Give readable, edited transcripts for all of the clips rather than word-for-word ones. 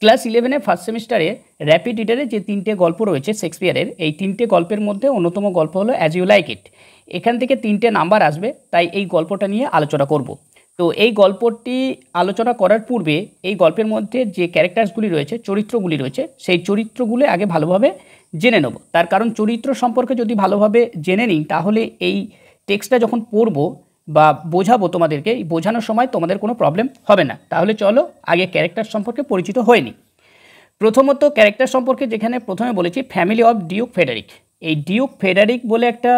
Class 11-এ first সেমিস্টারে rapid রিডারে যে 3টে গল্প রয়েছে শেক্সপিয়ারের, এই 3টে গল্পের মধ্যে অন্যতম গল্প হলো অ্যাজ ইউ লাইক ইট। এখান থেকে 3টে নাম্বার আসবে, তাই এই গল্পটা নিয়ে আলোচনা করব। তো এই গল্পটি আলোচনা করার পূর্বে এই গল্পের মধ্যে যে ক্যারেক্টার্সগুলি রয়েছে, চরিত্রগুলি রয়েছে, সেই চরিত্রগুলো আগে ভালোভাবে জেনে নেব। তার কারণ চরিত্র সম্পর্কে যদি ভালোভাবে জেনে নিই, তাহলে এই টেক্সটটা যখন পড়বো বা বোঝাবো তোমাদেরকে, এই বোঝানোর সময় তোমাদের কোনো প্রবলেম হবে না। তাহলে চলো আগে ক্যারেক্টার সম্পর্কে পরিচিত হয়ে নিই। প্রথমত ক্যারেক্টার সম্পর্কে যেখানে প্রথমে বলেছি ফ্যামিলি অফ ডিউক ফেডারিক। এই ডিউক ফেডারিক বলে একটা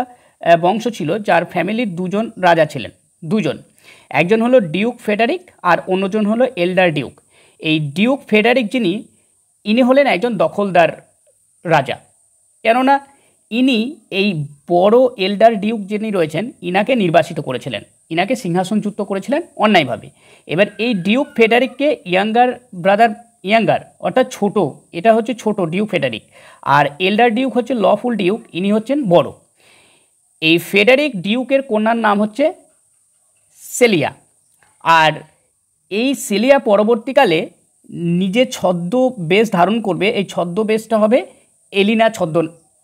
বংশ ছিল, যার ফ্যামিলির দুজন রাজা ছিলেন। দুজন, একজন হলো ডিউক ফেডারিক আর অন্যজন হলো এল্ডার ডিউক। এই ডিউক ফেডারিক যিনি, ইনি হলেন একজন দখলদার রাজা। কেননা ইনি এই বড় এল্ডার ডিউক যিনি রয়েছেন, ইনাকে নির্বাসিত করেছিলেন, ইনাকে সিংহাসনচ্যুত করেছিলেন অন্যায়ভাবে। এবার এই ডিউক ফেডারিককে ইয়াঙ্গার অর্থাৎ ছোট, এটা হচ্ছে ছোট ডিউক ফেডারিক, আর এল্ডার ডিউক হচ্ছে লফুল ডিউক, ইনি হচ্ছেন বড়। এই ফেডারিক ডিউকের কন্যার নাম হচ্ছে সেলিয়া। আর এই সেলিয়া পরবর্তীকালে নিজে ছদ্মবেশ ধারণ করবে। এই ছদ্মবেশটা হবে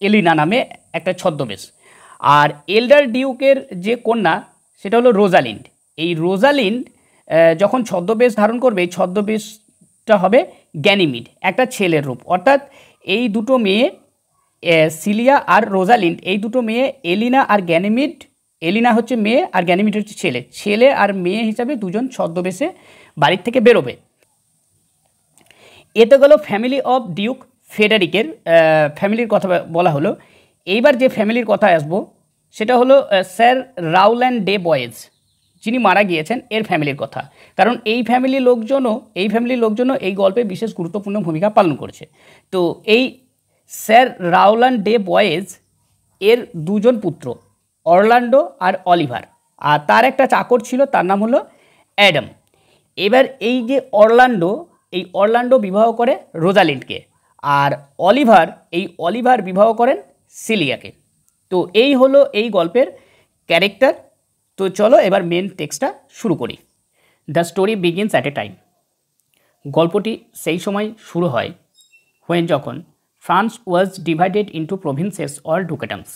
এলিনা নামে একটা ছদ্মবেশ। আর এল্ডার ডিউকের যে কন্যা সেটা হলো রোজালিন্ড। এই রোজালিন্ড যখন ছদ্মবেশ ধারণ করবে, এই ছদ্মবেশটা হবে গ্যানিমিড, একটা ছেলের রূপ। অর্থাৎ এই দুটো মেয়ে, সিলিয়া আর রোজালিন্ড, এই দুটো মেয়ে এলিনা আর গ্যানিমিড, এলিনা হচ্ছে মেয়ে আর গ্যানিমিড হচ্ছে ছেলে, ছেলে আর মেয়ে হিসাবে দুজন ছদ্মবেশে বাড়ির থেকে বেরোবে। এ তো গেল ফ্যামিলি অফ ডিউক ফেডারিকের ফ্যামিলির কথা বলা হলো। এইবার যে ফ্যামিলির কথা আসবো সেটা হলো স্যার রাউল্যান্ড ডে বয়েজ, যিনি মারা গিয়েছেন, এর ফ্যামিলির কথা। কারণ এই ফ্যামিলির লোকজনও এই গল্পে বিশেষ গুরুত্বপূর্ণ ভূমিকা পালন করেছে। তো এই স্যার রাউল্যান্ড ডে বয়েজ এর দুজন পুত্র, অরল্যান্ডো আর অলিভার, আর তার একটা চাকর ছিল, তার নাম হলো অ্যাডাম। এবার এই যে অরল্যান্ডো বিবাহ করে রোজালিন্ডকে, আর অলিভার বিবাহ করেন সিলিয়াকে। তো এই হলো এই গল্পের ক্যারেক্টার। তো চলো এবার মেন টেক্সটটা শুরু করি। The story begins at a time. গল্পটি সেই সময় শুরু হয় যখন France was divided into provinces or dukedoms.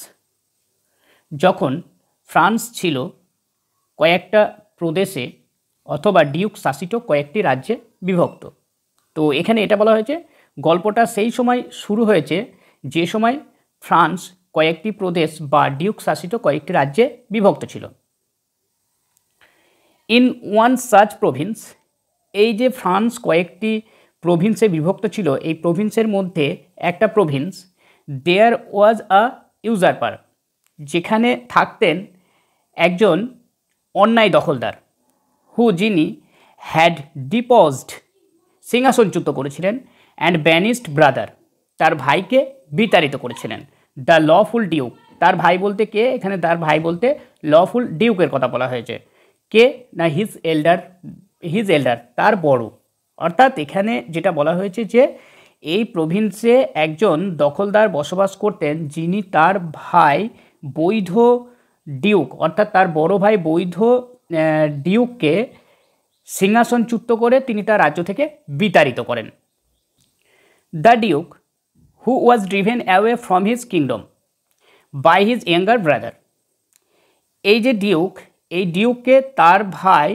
যখন ফ্রান্স ছিল কয়েকটা প্রদেশে অথবা ডিউক শাসিত কয়েকটি রাজ্যে বিভক্ত। তো এখানে এটা বলা হয়েছে গল্পটা সেই সময় শুরু হয়েছে যে সময় ফ্রান্স কয়েকটি প্রদেশ বা ডিউক শাসিত কয়েকটি রাজ্যে বিভক্ত ছিল। ইন ওয়ান সাচ প্রভিন্স, এই যে ফ্রান্স কয়েকটি প্রভিন্সে বিভক্ত ছিল, এই প্রভিন্সের মধ্যে একটা প্রভিন্স, দেয়ার ওয়াজ আ ইউজারপার, যেখানে থাকতেন একজন অন্যায় দখলদার, যিনি হ্যাড ডিপোজড, সিংহাসনচ্যুত করেছিলেন, অ্যান্ড ব্যানিস্ট ব্রাদার, তার ভাইকে বিতাড়িত করেছিলেন, দ্য লফুল ডিউক। তার ভাই বলতে কে? এখানে তার ভাই বলতে লফুল ডিউকের কথা বলা হয়েছে। কে না? হিজ এল্ডার, তার বড়। অর্থাৎ এখানে যেটা বলা হয়েছে যে এই প্রভিন্সে একজন দখলদার বসবাস করতেন, যিনি তার ভাই বৈধ ডিউক, অর্থাৎ তার বড় ভাই বৈধ ডিউককে সিংহাসনচ্যুত করে তিনি তার রাজ্য থেকে বিতাড়িত করেন। The duke who was driven away from his kingdom by his younger brother. এই যে ডিউক, এই ডিউককে তার ভাই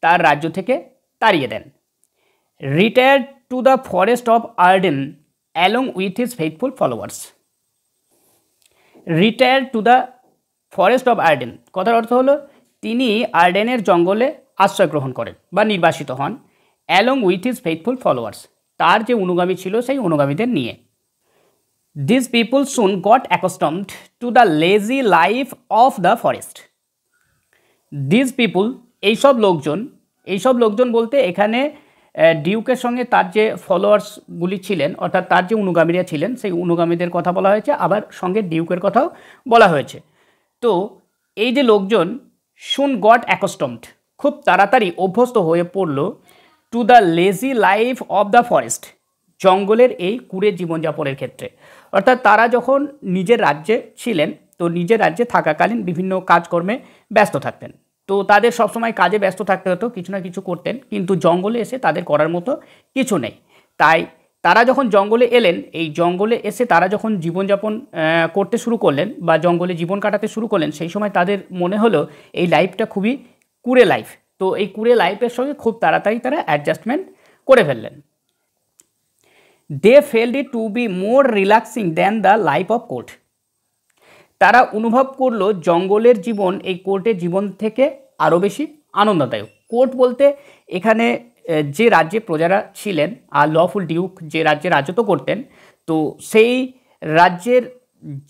তার রাজ্য থেকে তাড়িয়ে দেন। Retired to the forest of Arden along with his faithful followers. Retired to the forest of Arden কথার অর্থ হলো তিনি আর্ডেনের জঙ্গলে আশ্রয় গ্রহণ করেন বা নির্বাসিত হন, along with his faithful followers, তার যে অনুগামী ছিল সেই অনুগামীদের নিয়ে। This people soon got accustomed to the lazy life of the forest. This people, এইসব লোকজন বলতে এখানে ডিউকের সঙ্গে তার যে ফলোয়ার্সগুলি ছিলেন, অর্থাৎ তার যে অনুগামীরা ছিলেন, সেই অনুগামীদের কথা বলা হয়েছে, আবার সঙ্গে ডিউকের কথাও বলা হয়েছে। তো এই যে লোকজন, সুন গট অ্যাকাস্টমড, খুব তাড়াতাড়ি অভ্যস্ত হয়ে পড়ল, two the lazy life of the forest, জঙ্গলের এই কুড়ে জীবনযাপনের ক্ষেত্রে। অর্থাৎ তারা যখন নিজের রাজ্যে ছিলেন, তো নিজের রাজ্যে থাকাকালীন বিভিন্ন কাজকর্মে ব্যস্ত থাকতেন। তো তাদের সবসময় কাজে ব্যস্ত থাকতে হতো, কিছু না কিছু করতেন, কিন্তু জঙ্গলে এসে তাদের করার মতো কিছু নেই। তাই তারা যখন জঙ্গলে এলেন, এই জঙ্গলে এসে তারা যখন জীবনযাপন করতে শুরু করলেন বা জঙ্গলে জীবন কাটাতে শুরু করলেন, সেই সময় তাদের মনে হলো এই লাইফটা খুবই কুড়ে লাইফ। তো এই কুড়ে লাইফের সঙ্গে খুব তাড়াতাড়ি তারা অ্যাডজাস্টমেন্ট করে ফেললেন। They felt it to be more relaxing than the life of court. তারা অনুভব করলো জঙ্গলের জীবন এই কোর্টের জীবন থেকে আরও বেশি আনন্দদায়ক। কোর্ট বলতে এখানে যে রাজ্যে প্রজারা ছিলেন আর লফুল ডিউক যে রাজ্যে রাজত্ব করতেন, তো সেই রাজ্যের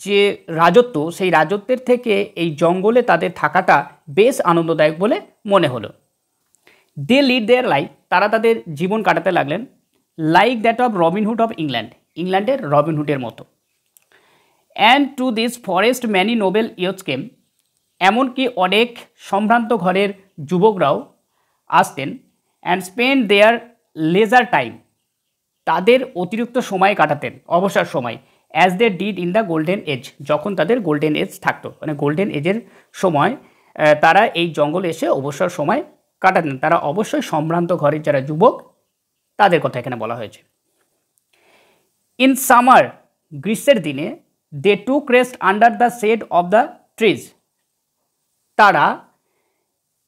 যে রাজত্ব, সেই রাজত্বের থেকে এই জঙ্গলে তাদের থাকাটা বেশ আনন্দদায়ক বলে মনে হলো। দে লিড দেয়ার লাইফ, তারা তাদের জীবন কাটাতে লাগলেন like that of Robin Hood of England, ইংল্যান্ডের রবিনহুডের মতো। And to this forest many noble youths came, এমনকি অনেক সম্ভ্রান্ত ঘরের যুবকরাও আসতেন। And spend their leisure time, তাদের অতিরিক্ত সময় কাটাতেন, অবসর সময়, as they did in the golden age, যখন তাদের গোল্ডেন এজ থাকতো, মানে গোল্ডেন এজের সময় তারা এই জঙ্গলে এসে অবসর সময় কাটাতেন। তারা অবশ্যই সম্ভ্রান্ত ঘরের যারা যুবক তাদের কথা এখানে বলা হয়েছে। ইন সামার, গ্রীষ্মের দিনে, they took rest under the shade of the trees, তারা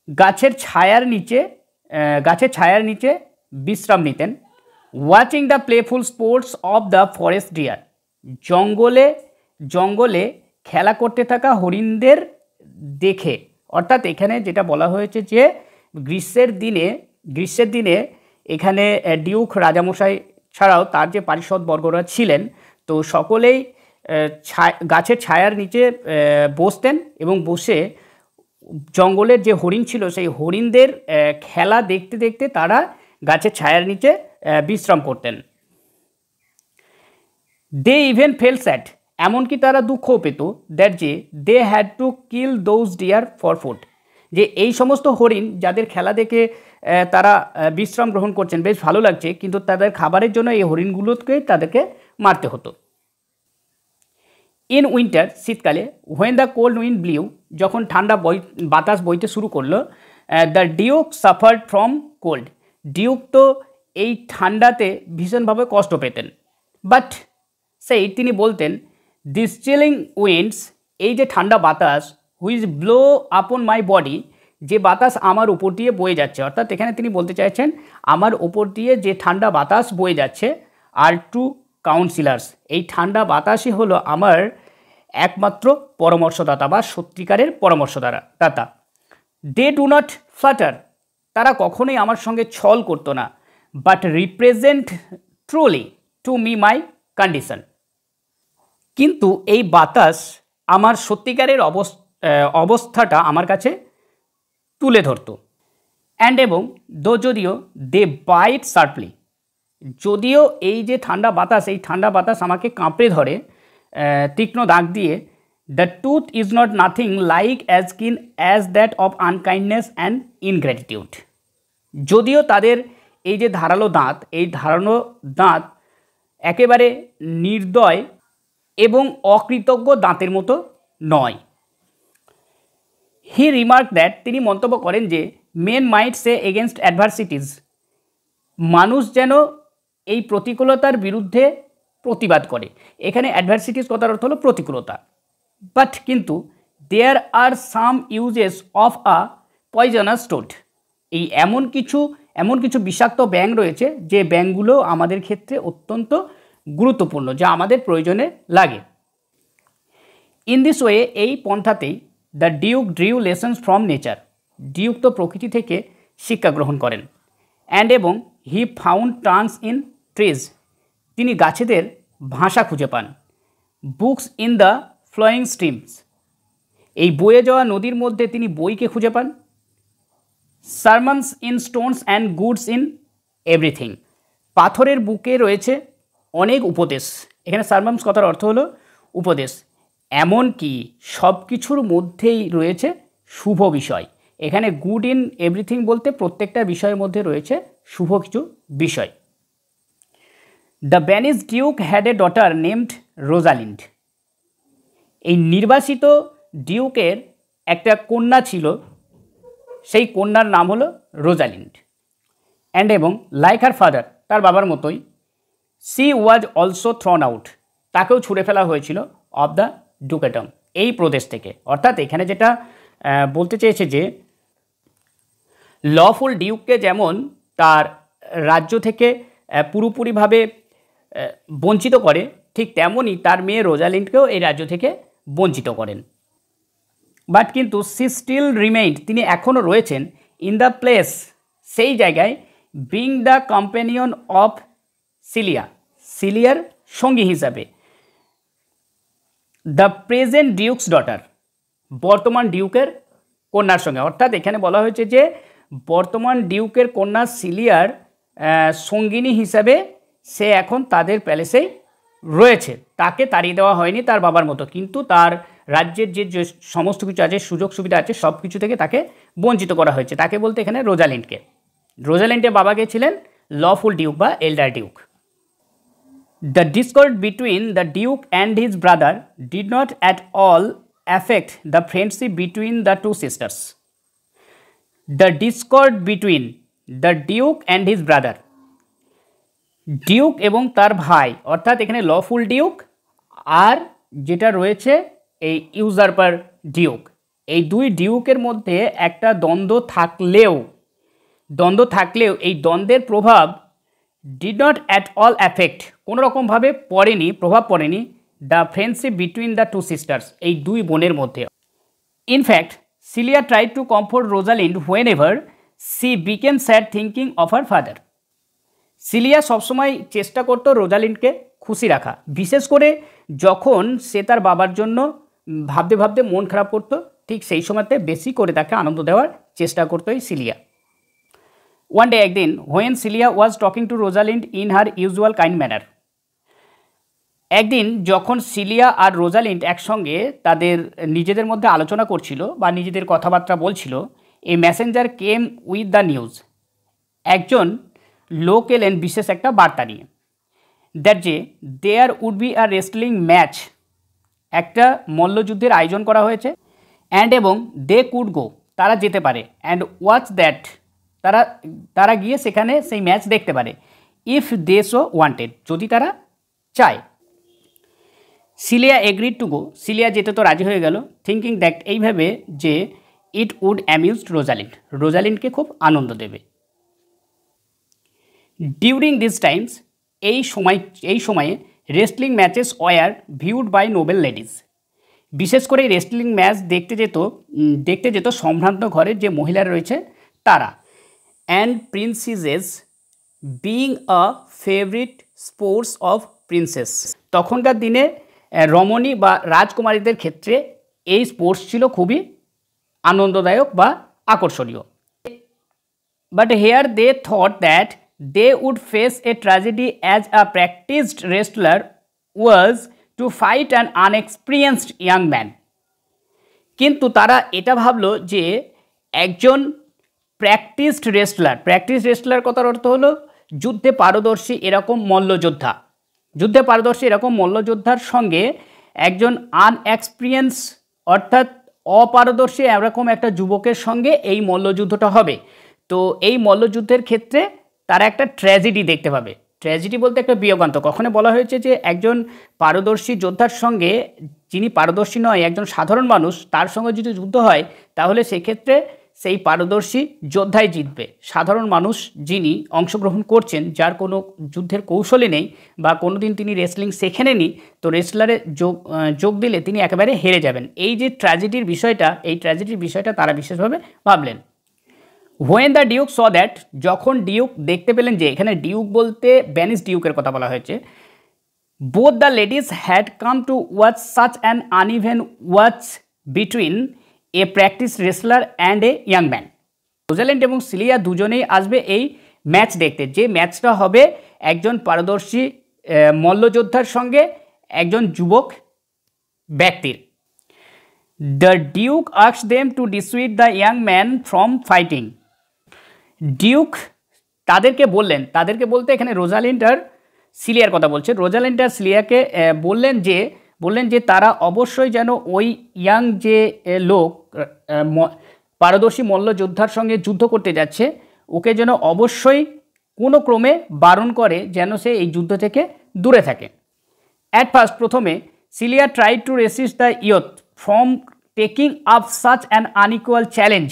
গাছের ছায়ার নিচে বিশ্রাম নিতেন। Watching the playful sports of the forest deer, জঙ্গলে খেলা করতে থাকা হরিণদের দেখে। অর্থাৎ এখানে যেটা বলা হয়েছে যে গ্রীষ্মের দিনে এখানে ডিউক রাজামশাই ছাড়াও তার যে পারিষদবর্গরা ছিলেন, তো সকলেই গাছের ছায়ার নিচে বসতেন এবং বসে জঙ্গলের যে হরিণ ছিল সেই হরিণদের খেলা দেখতে দেখতে তারা গাছের ছায়ার নিচে বিশ্রাম করতেন। দে ইভেন ফেল স্যাড, এমনকি তারা দুঃখও পেত, দ্যাট যে they had to kill those deer for food, যে এই সমস্ত হরিণ যাদের খেলা দেখে তারা বিশ্রাম গ্রহণ করছেন, বেশ ভালো লাগছে, কিন্তু তাদের খাবারের জন্য এই হরিণগুলোকে তাদেরকে মারতে হতো। ইন উইন্টার, শীতকালে, when the cold wind blew, যখন ঠান্ডা বাতাস বইতে শুরু করলো, the Duke suffered from cold, Duke তো এই ঠান্ডাতে ভীষণভাবে কষ্ট পেতেন। বাট তিনি বলতেন, দিস চিলিং উইন্ডস, এই যে ঠান্ডা বাতাস, হুইচ ব্লো আপন মাই বডি, যে বাতাস আমার উপর দিয়ে বয়ে যাচ্ছে, অর্থাৎ এখানে তিনি বলতে চাইছেন আমার উপর দিয়ে যে ঠান্ডা বাতাস বয়ে যাচ্ছে, আর টু কাউন্সিলার্স, এই ঠান্ডা বাতাসই হলো আমার একমাত্র পরামর্শদাতা বা সত্যিকারের পরামর্শদাতা। দে ডু নট ফ্লাটার, তারা কখনোই আমার সঙ্গে ছল করতো না, but represent truly to me my condition, কিন্তু এই বাতাস আমার সত্যিকারের অবস্থাটা আমার কাছে তুলে ধরতো। অ্যান্ড এবং যদিও দে বাইট শার্পলি, যদিও এই যে ঠান্ডা বাতাস আমাকে কাঁপড়ে ধরে তীক্ষ্ণ দাগ দিয়ে, the tooth is not nothing like as কিন অ্যাজ দ্যাট অফ আনকাইন্ডনেস অ্যান্ড ইনগ্র্যাটিটিউড, যদিও তাদের এই যে ধারালো দাঁত একেবারে নির্দয় এবং অকৃতজ্ঞ দাঁতের মতো নয়। হি রিমার্ক দ্যাট, তিনি মন্তব্য করেন যে মেন মাইট সে এগেনস্ট অ্যাডভার্সিটিস, মানুষ যেন এই প্রতিকূলতার বিরুদ্ধে প্রতিবাদ করে। এখানে অ্যাডভার্সিটিস কথার অর্থ হলো প্রতিকূলতা। বাট কিন্তু there are some uses of a poisonous toad, এই এমন কিছু বিষাক্ত ব্যাঙ রয়েছে যে ব্যাঙগুলো আমাদের ক্ষেত্রে অত্যন্ত গুরুত্বপূর্ণ, যা আমাদের প্রয়োজনে লাগে। ইন দিস ওয়ে, এই পন্থাতেই the duke drew lessons from nature, duke তো প্রকৃতি থেকে শিক্ষা গ্রহণ করেন। অ্যান্ড এবং he found tongues in trees, তিনি গাছেদের ভাষা খুঁজে পান। Books in the flowing streams, এই বয়ে যাওয়া নদীর মধ্যে তিনি বইকে খুঁজে পান। Sermons in stones and goods in everything, পাথরের বুকে রয়েছে অনেক উপদেশ। এখানে সারমনস কথার অর্থ হলো উপদেশ, এমনকি সব কিছুর মধ্যেই রয়েছে শুভ বিষয়। এখানে গুড ইন এভরিথিং বলতে প্রত্যেকটা বিষয়ের মধ্যে রয়েছে শুভ কিছু বিষয়। The Venice Duke had a daughter named Rosalind, এই নির্বাসিত ডিউকের একটা কন্যা ছিল, সেই কন্যার নাম হলো রোজালিন্ড। অ্যান্ড এবং লাইক হার ফাদার, তার বাবার মতোই, C was also Throne out, তাকেও ছুড়ে ফেলা হয়েছিল অফ দ্য ডুকেডম, এই প্রদেশ থেকে। অর্থাৎ এখানে যেটা বলতে চেয়েছে যে লফুল ডিউককে যেমন তার রাজ্য থেকে পুরোপুরিভাবে বঞ্চিত করে, ঠিক তেমনই তার মেয়ে রোজালিন্ডকেও এই রাজ্য থেকে বঞ্চিত করেন। বাট কিন্তু সি স্টিল রিমেইন্ড, তিনি এখনও রয়েছেন ইন দ্য প্লেস, সেই জায়গায়, being the companion of Celia, সিলিয়ার সঙ্গী হিসাবে, দ্য প্রেজেন্ট ডিউকস ডটার, বর্তমান ডিউকের কন্যার সঙ্গে। অর্থাৎ এখানে বলা হয়েছে যে বর্তমান ডিউকের কন্যা সিলিয়ার সঙ্গিনী হিসাবে সে এখন তাদের প্যালেসেই রয়েছে। তাকে তাড়িয়ে দেওয়া হয়নি তার বাবার মতো, কিন্তু তার রাজ্যের যে সমস্ত কিছু আছে, সুযোগ সুবিধা আছে, সব কিছু থেকে তাকে বঞ্চিত করা হয়েছে। তাকে বলতে এখানে রোজালিন্ডকে। রোজালিন্ডের বাবাকে ছিলেন লফুল ডিউক বা এল্ডার Duke. The discord between the Duke and his brother did not at all affect the friendship between the two sisters. The discord between the Duke and his brother, Duke এবং তার ভাই, অর্থাৎ এখানে lawful Duke আর যেটা রয়েছে এই ইউজারপার Duke, এই দুই ডিউকের মধ্যে একটা দ্বন্দ্ব থাকলেও এই দ্বন্দ্বের প্রভাব did not at all affect, কোনো রকমভাবে প্রভাব পড়েনি the friendship between the two sisters, এই দুই বোনের মধ্যে। In fact Celia tried to comfort Rosalind whenever she became sad thinking of her father. Celia সবসময় চেষ্টা করত রোজালিন্ডকে খুশি রাখা, বিশেষ করে যখন সে তার বাবার জন্য ভাবতে ভাবতে মন খারাপ করতো, ঠিক সেই সময়তে বেশি করে তাকে আনন্দ দেওয়ার চেষ্টা করতো এই সিলিয়া। ওয়ান ডে, একদিন, when Celia was talking to Rosalind in her usual kind manner, একদিন যখন সিলিয়া আর রোজালিন্ড একসঙ্গে তাদের নিজেদের মধ্যে আলোচনা করছিল বা নিজেদের কথাবার্তা বলছিল, a messenger came with the news, একজন লোক এলেন বিশেষ একটা বার্তা নিয়ে, দ্যাট যে there would be a wrestling match, একটা মল্লযুদ্ধের আয়োজন করা হয়েছে, অ্যান্ড এবং দে কুড গো, তারা যেতে পারে, অ্যান্ড ওয়াচ দ্যাট, তারা গিয়ে সেখানে সেই ম্যাচ দেখতে পারে, ইফ দে সো ওয়ান্টেড, যদি তারা চায়। Celia agreed to go, Celia যেতে তো রাজি হয়ে গেল, থিঙ্কিং দ্যাট, এইভাবে যে ইট উড অ্যামিউজড রোজালিন্ড, রোজালিন্ডকে খুব আনন্দ দেবে। ডিউরিং দিস টাইমস, এই সময়ে wrestling matches were viewed by noble ladies, বিশেষ করে রেসলিং ম্যাচ দেখতে যেত সম্ভ্রান্ত ঘরের যে মহিলারা রয়েছে তারা, and princesses being a favourite sports of princess, তখনকার দিনে রমণী বা রাজকুমারীদের ক্ষেত্রে এই স্পোর্টস ছিল খুবই আনন্দদায়ক বা আকর্ষণীয়। But here they thought that they would face a tragedy as a practised wrestler was to fight an unexperienced young man, কিন্তু তারা এটা ভাবলো যে একজন প্র্যাকটিসড রেসলার কথার অর্থ হলো যুদ্ধে পারদর্শী এরকম মল্লযোদ্ধার সঙ্গে একজন আনএক্সপিরিয়েন্স অর্থাৎ অপারদর্শী এরকম একটা যুবকের সঙ্গে এই মল্লযুদ্ধটা হবে। তো এই মল্লযুদ্ধের ক্ষেত্রে তারা একটা ট্র্যাজেডি দেখতে পাবে। ট্র্যাজেডি বলতে একটা বিয়োগান্ত। কখনো বলা হয়েছে যে একজন পারদর্শী যোদ্ধার সঙ্গে, যিনি পারদর্শী নয়, একজন সাধারণ মানুষ, তার সঙ্গে যদি যুদ্ধ হয় তাহলে সেক্ষেত্রে সেই পারদর্শী যোদ্ধাই জিতবে। সাধারণ মানুষ যিনি অংশগ্রহণ করছেন, যার কোনো যুদ্ধের কৌশলই নেই বা কোনো দিন তিনি রেসলিং শেখেননি, তো রেসলারে যোগ দিলে তিনি একেবারে হেরে যাবেন। এই যে ট্র্যাজেডির বিষয়টা তারা বিশেষভাবে ভাবলেন। When the Duke saw that, যখন ডিউক দেখতে পেলেন যে, এখানে ডিউক বলতে ব্যানিস ডিউকের কথা বলা হয়েছে, both the ladies had come to watch such an uneven watch between a practice wrestler and a young man. Rosalind এবং সিলিয়া দুজনেই আসবে এই ম্যাচ দেখতে, যে ম্যাচটা হবে একজন পারদর্শী মল্লযোদ্ধার সঙ্গে একজন যুবক ব্যক্তির। The duke asked them to dissuade the young man from fighting. Duke তাদেরকে বলতে এখানে রোজালিন্ড আর সিলিয়ার কথা বলছে। রোজালিন্ড আর সিলিয়াকে বললেন যে তারা অবশ্যই যেন ওই ইয়াং যে লোক পারদর্শী মল্লযোদ্ধার সঙ্গে যুদ্ধ করতে যাচ্ছে, ওকে যেন অবশ্যই কোনো ক্রমে বারণ করে যেন সে এই যুদ্ধ থেকে দূরে থাকে। অ্যাট ফার্স্ট প্রথমে Celia tried to resist the youth from taking up such an unequal challenge.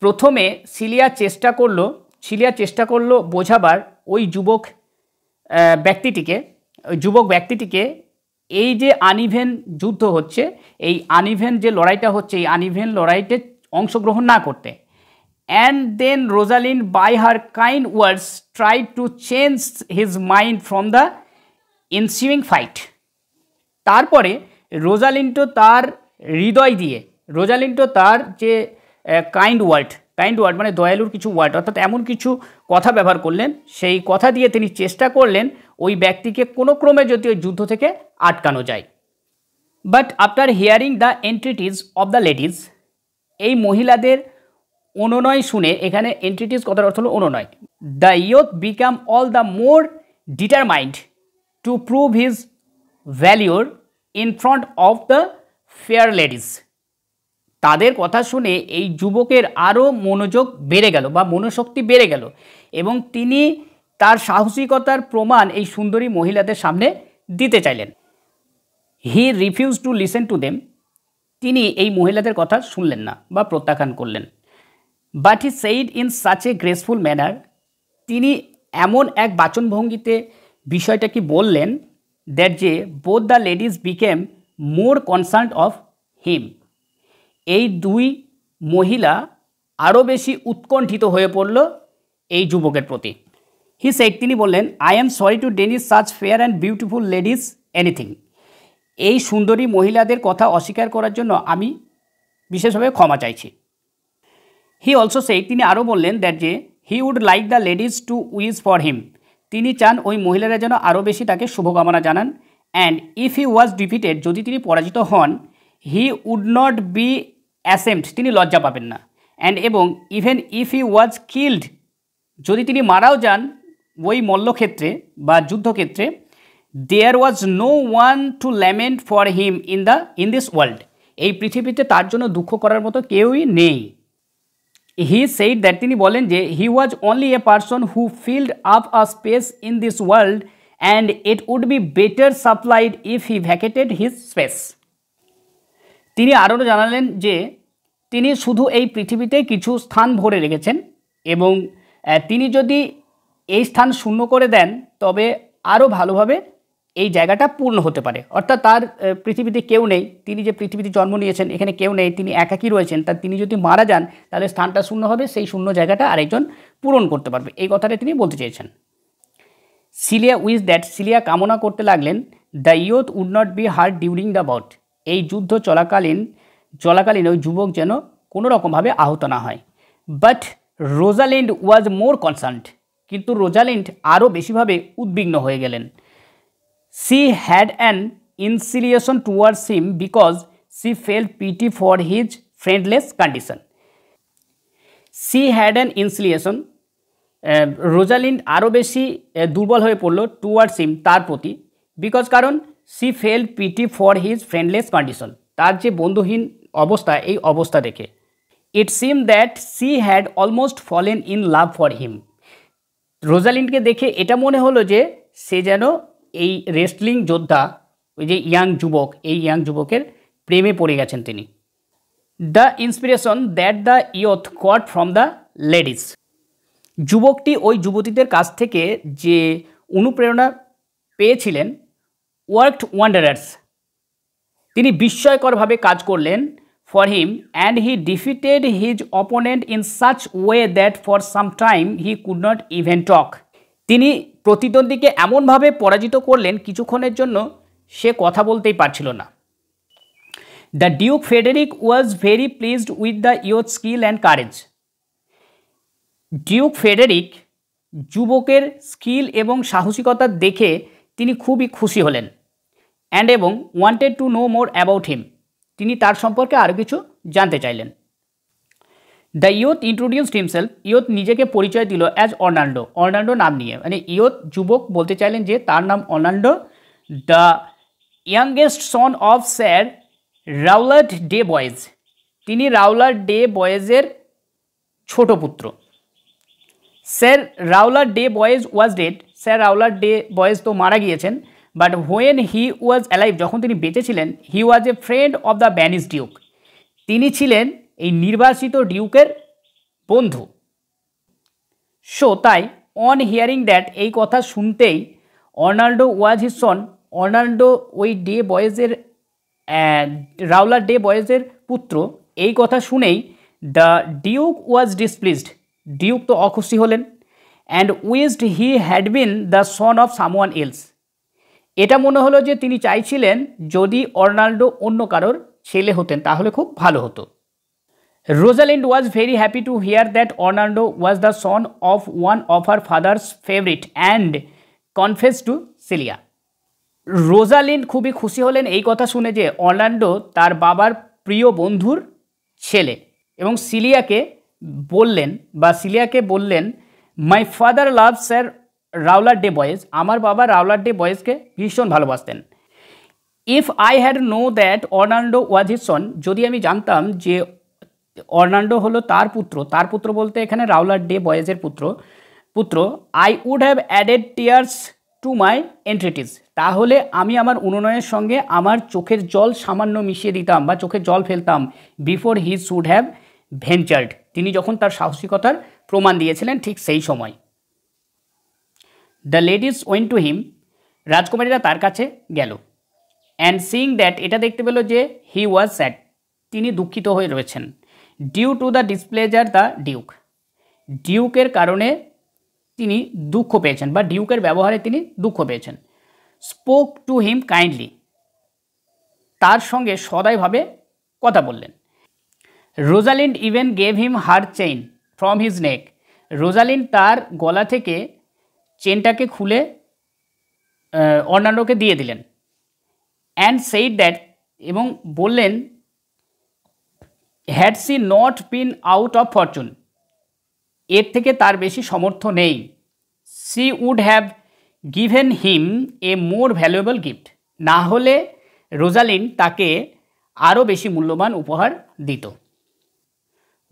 প্রথমে সিলিয়া চেষ্টা করলো বোঝাবার ওই যুবক ব্যক্তিটিকে এই যে আনইভেন যুদ্ধ হচ্ছে, এই আনইভেন যে লড়াইটা হচ্ছে, এই আনইভেন লড়াইতে অংশগ্রহণ না করতে। And then Rosalind by her kind words tried to change his mind from the ensuing fight. তারপরে রোজালিন্ডো তার হৃদয় দিয়ে, তার যে কাইন্ড ওয়ার্ড মানে দয়ালুর কিছু ওয়ার্ড, অর্থাৎ এমন কিছু কথা ব্যবহার করলেন, সেই কথা দিয়ে তিনি চেষ্টা করলেন ওই ব্যক্তিকে কোনো ক্রমে যদি ওই যুদ্ধ থেকে আটকানো যায়। But after hearing the entreaties of the ladies, এই মহিলাদের অনুনয় শুনে, এখানে এন্ট্রিটিজ কথার অর্থ হলো অনুনয়, the youth became all the more determined to prove his valour in front of the fair ladies. তাদের কথা শুনে এই যুবকের আরও মনোযোগ বেড়ে গেল বা মনোশক্তি বেড়ে গেল, এবং তিনি তার সাহসিকতার প্রমাণ এই সুন্দরী মহিলাদের সামনে দিতে চাইলেন। হি refuse to listen to them, তিনি এই মহিলাদের কথা শুনলেন না বা প্রত্যাখ্যান করলেন। But he said in such a graceful manner, তিনি এমন এক বাচনভঙ্গিতে বিষয়টা কি বললেন, দ্যাট যে both the ladies became more concerned of him, এই দুই মহিলা আরও বেশি উৎকণ্ঠিত হয়ে পড়ল এই যুবকের প্রতি। হি সেইড, তিনি বললেন, I am sorry to deny such fair and beautiful ladies anything, এই সুন্দরী মহিলাদের কথা অস্বীকার করার জন্য আমি বিশেষভাবে ক্ষমা চাইছি। হি অলসো সেইড, তিনি আরও বললেন, দ্যাট যে he would like the ladies to wish for him, তিনি চান ওই মহিলারা যেন আরও বেশি তাকে শুভকামনা জানান। And if he was defeated, যদি তিনি পরাজিত হন, he would not be ashamed, তিনি লজ্জা পাবেন না। অ্যান্ড এবং even if he was killed, যদি তিনি মারাও যান ওই মল্লক্ষেত্রে বা যুদ্ধক্ষেত্রে, there was no one to lament for him in this world, এই পৃথিবীতে তার জন্য দুঃখ করার মতো কেউই নেই। হি সেইড দ্যাট, তিনি বলেন যে he was only a person who filled up a space in this world and it would be better supplied if he vacated his space. তিনি আরও জানালেন যে তিনি শুধু এই পৃথিবীতে কিছু স্থান ভরে রেখেছেন, এবং তিনি যদি এই স্থান শূন্য করে দেন তবে আরও ভালোভাবে এই জায়গাটা পূর্ণ হতে পারে। অর্থাৎ তার পৃথিবীতে কেউ নেই, তিনি যে পৃথিবীতে জন্ম নিয়েছেন এখানে কেউ নেই, তিনি একাকী রয়েছেন, তার তিনি যদি মারা যান তাহলে স্থানটা শূন্য হবে, সেই শূন্য জায়গাটা আরেকজন পূরণ করতে পারবে, এই কথাটা তিনি বলতে চেয়েছেন। সিলিয়া উইজ দ্যাট, সিলিয়া কামনা করতে লাগলেন, the youth would not be hurt during the bout, এই যুদ্ধ চলাকালীন ওই যুবক যেন কোনো রকমভাবে আহত না হয়। But Rosalind was more concerned, কিন্তু রোজালিন্ড আরও বেশিভাবে উদ্বিগ্ন হয়ে গেলেন। She had an inclination towards him because she felt pity for his friendless condition. She had an inclination, Rosalind আরও বেশি দুর্বল হয়ে পড়ল টুয়ার্ডস হিম, তার প্রতি, বিকজ কারণ she felt pity for his friendless condition, তার যে বন্ধুহীন অবস্থা, এই অবস্থা দেখে। It seem that she had almost fallen in love for him, রোজালিন্ডকে দেখে এটা মনে হলো যে সে যেন এই রেসলিং যোদ্ধা, ওই যে ইয়াং যুবক, এই ইয়াং যুবকের প্রেমে পড়ে গেছেন তিনি। The inspiration that the youth goat from the ladies, যুবকটি ওই যুবতীদের কাছ থেকে যে অনুপ্রেরণা পেয়েছিলেন, ওয়ার্কড ওয়ান্ডারার্স, তিনি বিস্ময়করভাবে কাজ করলেন for him, and he defeated his opponent in such way that for some time he could not even টক, তিনি প্রতিদ্বন্দ্বীকে এমনভাবে পরাজিত করলেন কিছুক্ষণের জন্য সে কথা বলতেই পারছিল না। The duke Frederick was very pleased with the youth skill and courage, duke Frederick যুবকের স্কিল এবং সাহসিকতা দেখে তিনি খুবই খুশি হলেন। অ্যান্ড এবং wanted to know more about him, তিনি তার সম্পর্কে আরও কিছু জানতে চাইলেন। The youth introduced himself, youth নিজেকে পরিচয় দিল অ্যাজ অর্নান্ডো, অর্নান্ডো নাম নিয়ে, মানে ইয়থ যুবক বলতে চাইলেন যে তার নাম Orlando, the youngest son of sir Rowland de Boys, তিনি রাউলার্ড ডে বয়েজের ছোট পুত্র। স্যার রাউলার de Boys was dead, sir রাউলার ডে বয়েজ তো মারা গিয়েছেন, but when he was alive, যখন তিনি বেঁচে ছিলেন, he was a friend of the banish duke, তিনি ছিলেন এই নির্বাসিত ডিউকের বন্ধু। সো তাই অন হিয়ারিং দ্যাট, এই কথা শুনতেই, অর্নাল্ডো ওয়াজ হিজ সন, অর্নাল্ডো ওই ডে বয়েজের রাউলার ডে বয়েজের পুত্র, এই কথা শুনেই দ্য ডিউক ওয়াজ ডিসপ্লিজড, ডিউক তো অখুশি হলেন, and উইজড he had been the son of someone else, এটা মনে হলো যে তিনি চাইছিলেন যদি অর্নাল্ডো অন্য কারোর ছেলে হতেন তাহলে খুব ভালো হতো। Rosalind was very happy to hear that Orlando was the son of one of her father's favourite and confess to Celia, রোজালিন্ড খুবই খুশি হলেন এই কথা শুনে যে অর্নাল্ডো তার বাবার প্রিয় বন্ধুর ছেলে, এবং সিলিয়াকে বললেন মাই ফাদার লাভ স্যার রাউলার ডে বয়েজ, আমার বাবা রাউলার ডে বয়েজকে ভীষণ ভালোবাসতেন। If I had know that Orlando was his son, যদি আমি জানতাম যে অর্নাল্ডো হলো তার পুত্র বলতে এখানে রাউলার ডে বয়েজের পুত্র, I would have added tears to my entreaties, তাহলে আমি আমার অনুনয়ের সঙ্গে আমার চোখের জল সামান্য মিশিয়ে দিতাম বা চোখের জল ফেলতাম, before he should have ventured, তিনি যখন তার সাহসিকতার প্রমাণ দিয়েছিলেন ঠিক সেই সময়। The ladies went to him, রাজকুমারীরা তার কাছে গেল, অ্যান্ড সিইং দ্যাট, এটা দেখতে পেল যে হি ওয়াজ স্যাড, তিনি দুঃখিত হয়ে রয়েছেন, due to the displeasure the duke, ডিউকের কারণে তিনি দুঃখ পেয়েছেন বা ডিউকের ব্যবহারে তিনি দুঃখ পেয়েছেন। স্পোক টু হিম কাইন্ডলি, তার সঙ্গে সদয়ভাবে কথা বললেন। Rosalind even gave him her chain from his neck, Rosalind তার গলা থেকে চেনটাকে খুলে অর্নাল্ডোকে দিয়ে দিলেন। অ্যান্ড সেইড দ্যাট, এবং বললেন, had she not been out of fortune, এর থেকে তার বেশি সামর্থ্য নেই, she would have given him a more valuable gift, না হলে রোজালিন্ড তাকে আরও বেশি মূল্যবান উপহার দিত।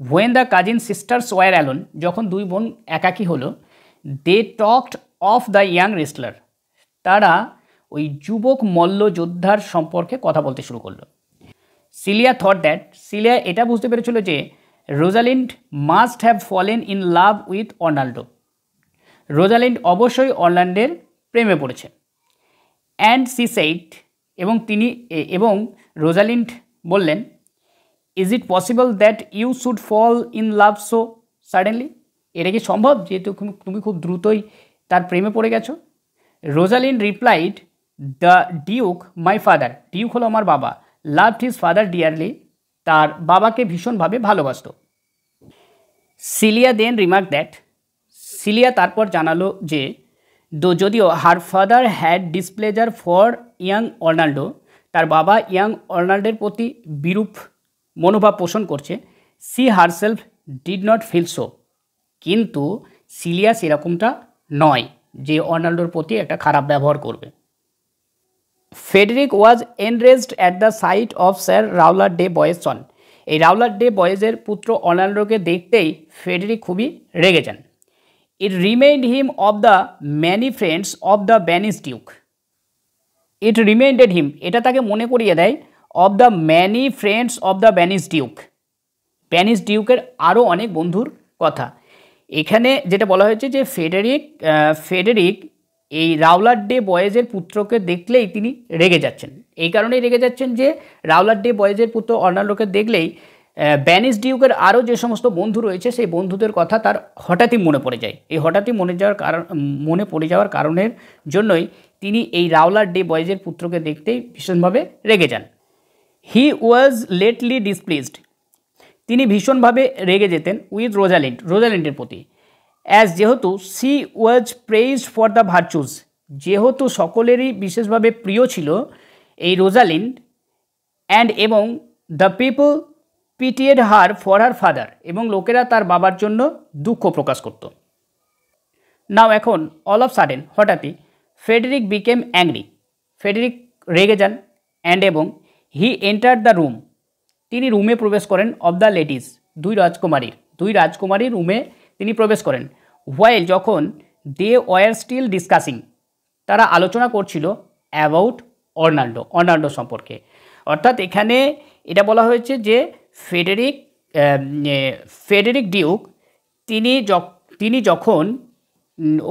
When the cousin sisters were alone, যখন দুই বোন একাকী হলো, they talked of the young wrestler, তারা ওই যুবক মল্লযোদ্ধার সম্পর্কে কথা বলতে শুরু করলো। সিলিয়া থট দ্যাট, সিলিয়া এটা বুঝতে পেরেছিল যে Rosalind must have fallen in love with Orlando, Rosalind অবশ্যই অর্নাল্ডোর প্রেমে পড়েছে। অ্যান্ড সি সেইড, এবং রোজালিন্ড বললেন, is it possible that you should fall in love so suddenly, এটা কি সম্ভব যেহেতু তুমি খুব দ্রুতই তার প্রেমে পড়ে গেছো? Rosalind replied, the Duke my father, Duke হলো আমার বাবা, লাভড হিজ ফাদার ডিয়ারলি, তার বাবাকে ভীষণভাবে ভালোবাসত। Celia then remark that, Celia তারপর জানালো যে যদিও her father had displeasure for young Orlando, তার বাবা ইয়াং অর্নাল্ডোর প্রতি বিরূপ মনোভাব পোষণ করছে, she herself did not feel so, কিন্তু সিলিয়া সেরকমটা নয় যে অর্নাল্ডোর প্রতি একটা খারাপ ব্যবহার করবে। Frederick was enraged at the sight of sir রাউলার ডে বয়েজ সন, এই রাউলার ডে বয়েজের পুত্র অর্নাল্ডোকে দেখতেই ফেডেরিক খুবই রেগে যান। It remind him of the many friends of the banish duke, it reminded him, এটা তাকে মনে করিয়ে দেয়, of the many friends of the banish duke, banish ডিউকের আরও অনেক বন্ধুর কথা। এখানে যেটা বলা হয়েছে যে ফেডেরিক এই রাউলার ডে বয়েজের পুত্রকে দেখলেই তিনি রেগে যাচ্ছেন, এই কারণেই রেগে যাচ্ছেন যে রাউলার ডে বয়েজের পুত্র অর্নাল্ডোকে দেখলেই ব্যানিশ ডিউকের আরও যে সমস্ত বন্ধু রয়েছে সেই বন্ধুদের কথা তার হঠাৎই মনে পড়ে যায়। এই হঠাৎই মনে পড়ে যাওয়ার কারণের জন্যই তিনি এই রাউলার ডে বয়েজের পুত্রকে দেখতেই ভীষণভাবে রেগে যান। হি ওয়াজ লেটলি ডিসপ্লিজড, তিনি ভীষণভাবে রেগে যেতেন উইথ রোজালিন্ডের প্রতি, যেহেতু she was praised for the virtues, যেহেতু সকলেরই বিশেষভাবে প্রিয় ছিল এই রোজালিন্ড, এবং the people pitied her for her father, এবং লোকেরা তার বাবার জন্য দুঃখ প্রকাশ করত। নাও এখন অল অফ সাডেন, হঠাৎই ফেডেরিক বিকেম অ্যাংরি, ফেডেরিক রেগে যান, এবং হি এন্টার্ড দ্য রুম, তিনি রুমে প্রবেশ করেন, অফ দ্য লেডিস, দুই রাজকুমারীর রুমে তিনি প্রবেশ করেন। হোয়াইল যখন দে ওয়ার স্টিল ডিসকাসিং, তারা আলোচনা করছিল অ্যাবাউট অর্নাল্ডো সম্পর্কে। অর্থাৎ এখানে এটা বলা হয়েছে যে ফেডেরিক ডিউক তিনি যখন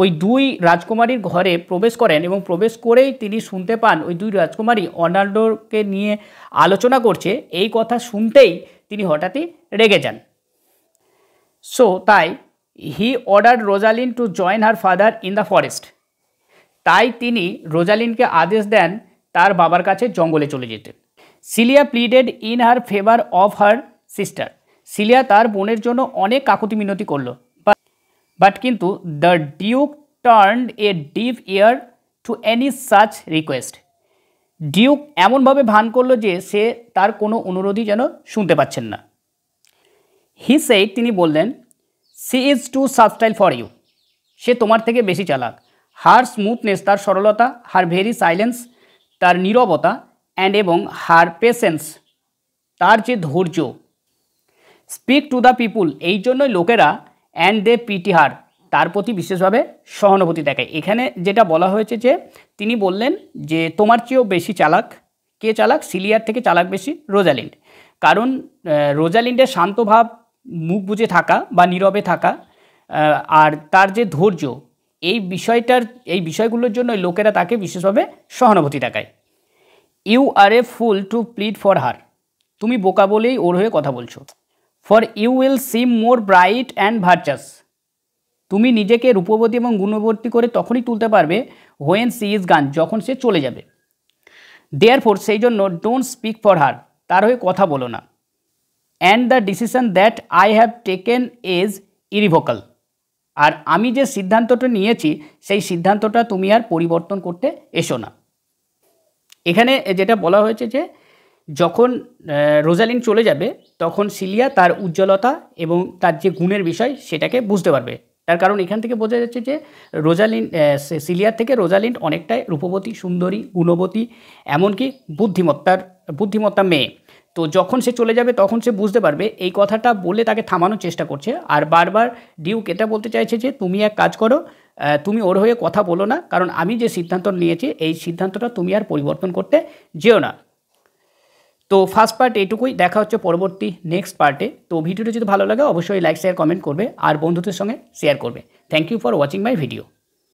ওই দুই রাজকুমারীর ঘরে প্রবেশ করেন এবং প্রবেশ করেই তিনি শুনতে পান ওই দুই রাজকুমারী অর্নাল্ডোকে নিয়ে আলোচনা করছে, এই কথা শুনতেই তিনি হঠাৎই রেগে যান। সো তাই হি order Rosalyn to join her father in the forest, তাই তিনি রোজালিনকে আদেশ দেন তার বাবার কাছে জঙ্গলে চলে যেতে। Celia pleaded in her favour of her sister, Celia তার বোনের জন্য অনেক কাকুতি মিনতি করলো, বাট কিন্তু the duke turned a deaf ear to any such request, duke এমনভাবে ভান করলো যে সে তার কোনো অনুরোধই যেন শুনতে পাচ্ছেন না। হি সেইড, তিনি বললেন, she is too subtle for you, সে তোমার থেকে বেশি চালাক। হার স্মুথনেস, তার সরলতা, হার ভেরি সাইলেন্স, তার নীরবতা, অ্যান্ড এবং হার পেশেন্স, তার যে ধৈর্য, স্পিক টু দ্য পিপুল, এই জন্যই লোকেরা অ্যান্ড দে পিটি হার, তার প্রতি বিশেষভাবে সহানুভূতি দেখায়। এখানে যেটা বলা হয়েছে যে তিনি বললেন যে তোমার চেয়েও বেশি চালাক। কে চালাক? সিলিয়ার থেকে চালাক বেশি রোজালিন্ড। কারণ রোজালিন্ডের শান্তভাব, মুখ বুজে থাকা বা নীরবে থাকা, আর তার যে ধৈর্য, এই বিষয়গুলোর জন্য লোকেরা তাকে বিশেষভাবে সহানুভূতি দেখায়। You are a fool to plead for her, তুমি বোকা বলেই ওর হয়ে কথা বলছো। For you will seem more bright and virtuous, তুমি নিজেকে রূপবতী এবং গুণবতী করে তখনই তুলতে পারবে হোয়েন সি ইজ গান, যখন সে চলে যাবে। দেয়ার ফোর, সেই জন্য ডোন্ট স্পিক ফর হার, তার হয়ে কথা বলো না। And the decision that I have taken is irrevocable, আর আমি যে সিদ্ধান্তটা নিয়েছি সেই সিদ্ধান্তটা তুমি আর পরিবর্তন করতে এসো না। এখানে যেটা বলা হয়েছে যে যখন রোজালিন চলে যাবে তখন সিলিয়া তার উজ্জ্বলতা এবং তার যে গুণের বিষয় সেটাকে বুঝতে পারবে। তার কারণ এখান থেকে বোঝা যাচ্ছে যে সিলিয়ার থেকে রোজালিন অনেকটাই রূপবতী, সুন্দরী, গুণবতী, এমনকি বুদ্ধিমত্তা মেয়ে। তো যখন সে চলে যাবে তখন সে বুঝতে পারবে। এই কথাটা বলে তাকে থামানোর চেষ্টা করছে, আর বারবার ডিউক এটা বলতে চাইছে যে তুমি এক কাজ করো, তুমি ওর হয়ে কথা বলো না, কারণ আমি যে সিদ্ধান্ত নিয়েছি এই সিদ্ধান্তটা তুমি আর পরিবর্তন করতে যেও না। তো ফার্স্ট পার্ট এইটুকুই, দেখা হচ্ছে পরবর্তী নেক্সট পার্টে। তো ভিডিওটি যদি ভালো লাগে অবশ্যই লাইক, শেয়ার, কমেন্ট করবে আর বন্ধুদের সঙ্গে শেয়ার করবে। Thank you for watching my video.